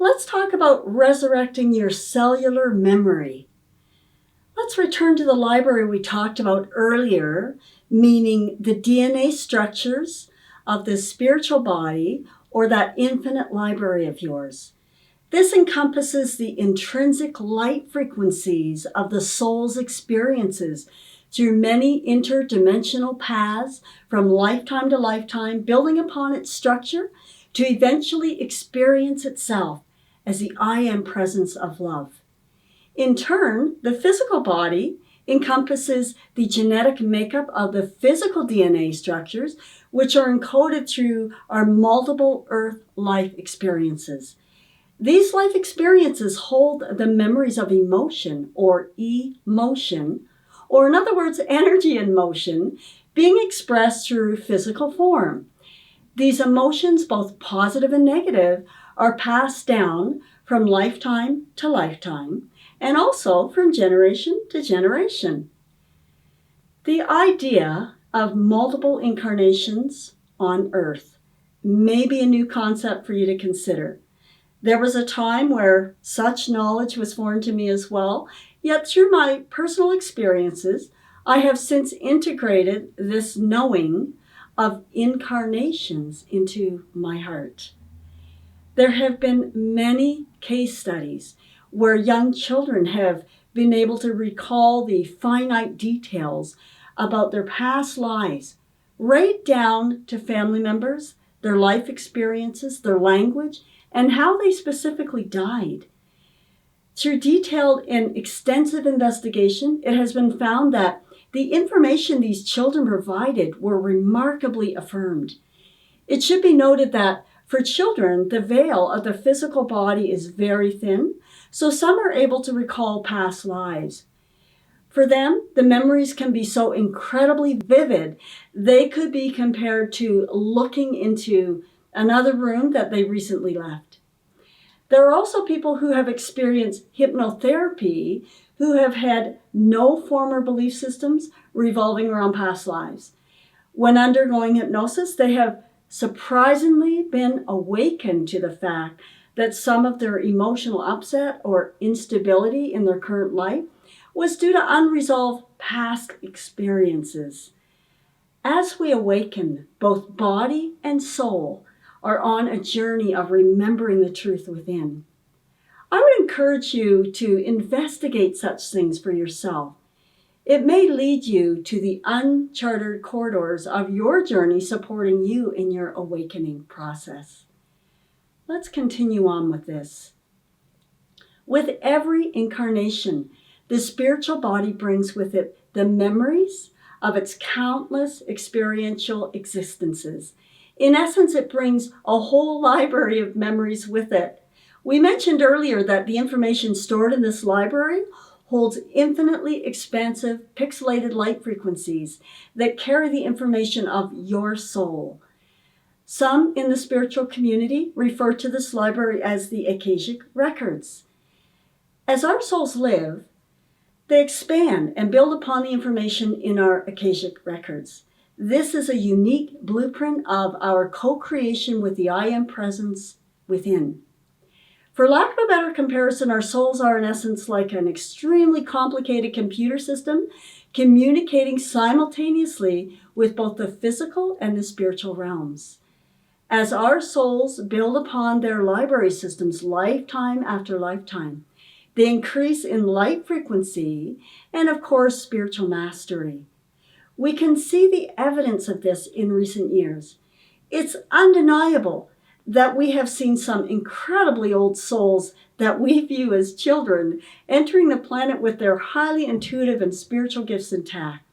Let's talk about resurrecting your cellular memory. Let's return to the library we talked about earlier, meaning the DNA structures of the spiritual body or that infinite library of yours. This encompasses the intrinsic light frequencies of the soul's experiences through many interdimensional paths from lifetime to lifetime, building upon its structure to eventually experience itself as the I Am presence of love. In turn, the physical body encompasses the genetic makeup of the physical DNA structures, which are encoded through our multiple Earth life experiences. These life experiences hold the memories of emotion or emotion, or in other words, energy in motion, being expressed through physical form. These emotions, both positive and negative, are passed down from lifetime to lifetime, and also from generation to generation. The idea of multiple incarnations on Earth may be a new concept for you to consider. There was a time where such knowledge was foreign to me as well, yet through my personal experiences, I have since integrated this knowing of incarnations into my heart. There have been many case studies where young children have been able to recall the finite details about their past lives, right down to family members, their life experiences, their language, and how they specifically died. Through detailed and extensive investigation, it has been found that the information these children provided were remarkably affirmed. It should be noted that for children, the veil of the physical body is very thin, so some are able to recall past lives. For them, the memories can be so incredibly vivid, they could be compared to looking into another room that they recently left. There are also people who have experienced hypnotherapy who have had no former belief systems revolving around past lives. When undergoing hypnosis, they have surprisingly been awakened to the fact that some of their emotional upset or instability in their current life was due to unresolved past experiences. As we awaken, both body and soul are on a journey of remembering the truth within. I would encourage you to investigate such things for yourself. It may lead you to the uncharted corridors of your journey, supporting you in your awakening process. Let's continue on with this. With every incarnation, the spiritual body brings with it the memories of its countless experiential existences. In essence, it brings a whole library of memories with it. We mentioned earlier that the information stored in this library holds infinitely expansive pixelated light frequencies that carry the information of your soul. Some in the spiritual community refer to this library as the Akashic Records. As our souls live, they expand and build upon the information in our Akashic Records. This is a unique blueprint of our co-creation with the I Am presence within. For lack of a better comparison, our souls are in essence like an extremely complicated computer system communicating simultaneously with both the physical and the spiritual realms. As our souls build upon their library systems lifetime after lifetime, they increase in light frequency and, of course, spiritual mastery. We can see the evidence of this in recent years. It's undeniable that we have seen some incredibly old souls that we view as children entering the planet with their highly intuitive and spiritual gifts intact.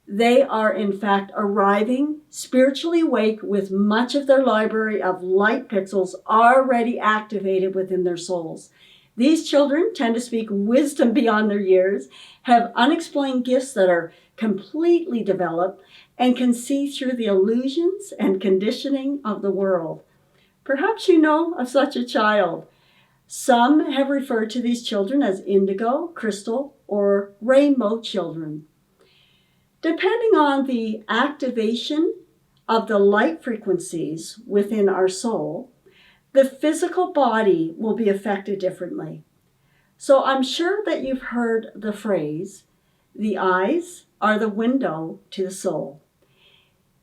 They are, in fact, arriving spiritually awake with much of their library of light pixels already activated within their souls. These children tend to speak wisdom beyond their years, have unexplained gifts that are completely developed, and can see through the illusions and conditioning of the world. Perhaps you know of such a child. Some have referred to these children as indigo, crystal, or rainbow children. Depending on the activation of the light frequencies within our soul, the physical body will be affected differently. So I'm sure that you've heard the phrase, the eyes are the window to the soul.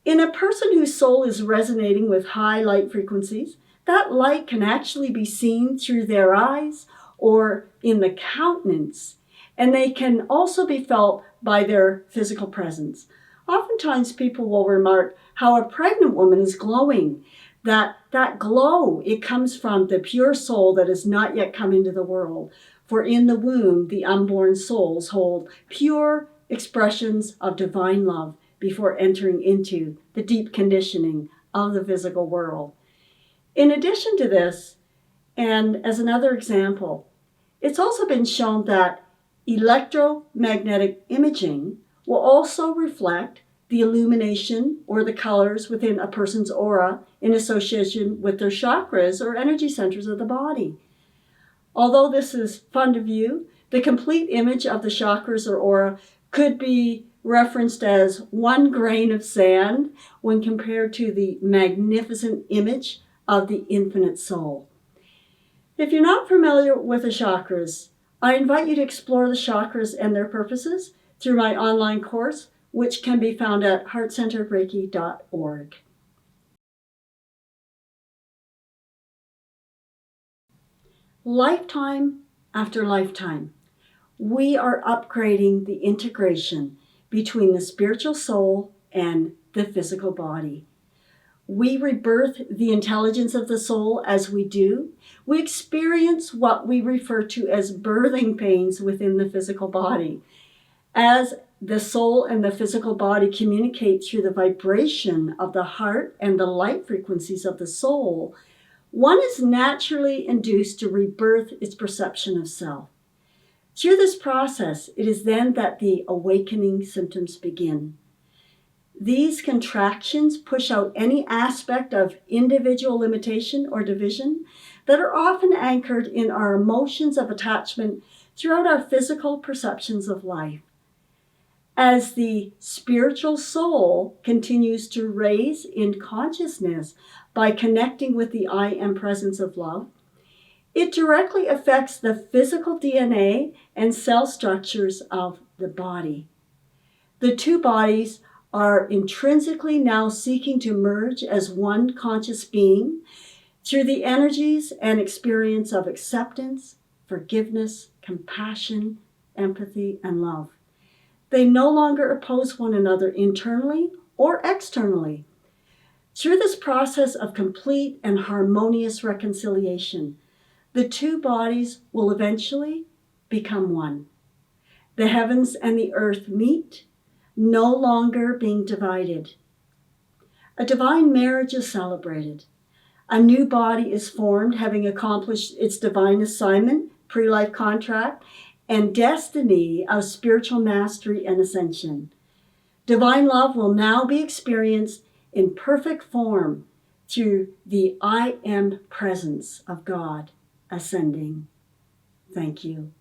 In a person whose soul is resonating with high light frequencies, that light can actually be seen through their eyes or in the countenance, and they can also be felt by their physical presence. Oftentimes people will remark how a pregnant woman is glowing. That glow, it comes from the pure soul that has not yet come into the world. For in the womb, the unborn souls hold pure expressions of divine love before entering into the deep conditioning of the physical world. In addition to this, and as another example, it's also been shown that electromagnetic imaging will also reflect the illumination or the colors within a person's aura in association with their chakras or energy centers of the body. Although this is fun to view, the complete image of the chakras or aura could be referenced as one grain of sand when compared to the magnificent image of the infinite soul. If you're not familiar with the chakras, I invite you to explore the chakras and their purposes through my online course, which can be found at heartcenteredreiki.org. Lifetime after lifetime, we are upgrading the integration between the spiritual soul and the physical body. We rebirth the intelligence of the soul as we do. We experience what we refer to as birthing pains within the physical body. As the soul and the physical body communicate through the vibration of the heart and the light frequencies of the soul, one is naturally induced to rebirth its perception of self. Through this process, it is then that the awakening symptoms begin. These contractions push out any aspect of individual limitation or division that are often anchored in our emotions of attachment throughout our physical perceptions of life. As the spiritual soul continues to raise in consciousness by connecting with the I Am presence of love, it directly affects the physical DNA and cell structures of the body. The two bodies are intrinsically now seeking to merge as one conscious being through the energies and experience of acceptance, forgiveness, compassion, empathy, and love. They no longer oppose one another internally or externally. Through this process of complete and harmonious reconciliation, the two bodies will eventually become one. The heavens and the earth meet, no longer being divided. A divine marriage is celebrated. A new body is formed, having accomplished its divine assignment, pre-life contract, and destiny of spiritual mastery and ascension. Divine love will now be experienced in perfect form through the I Am presence of God ascending. Thank you.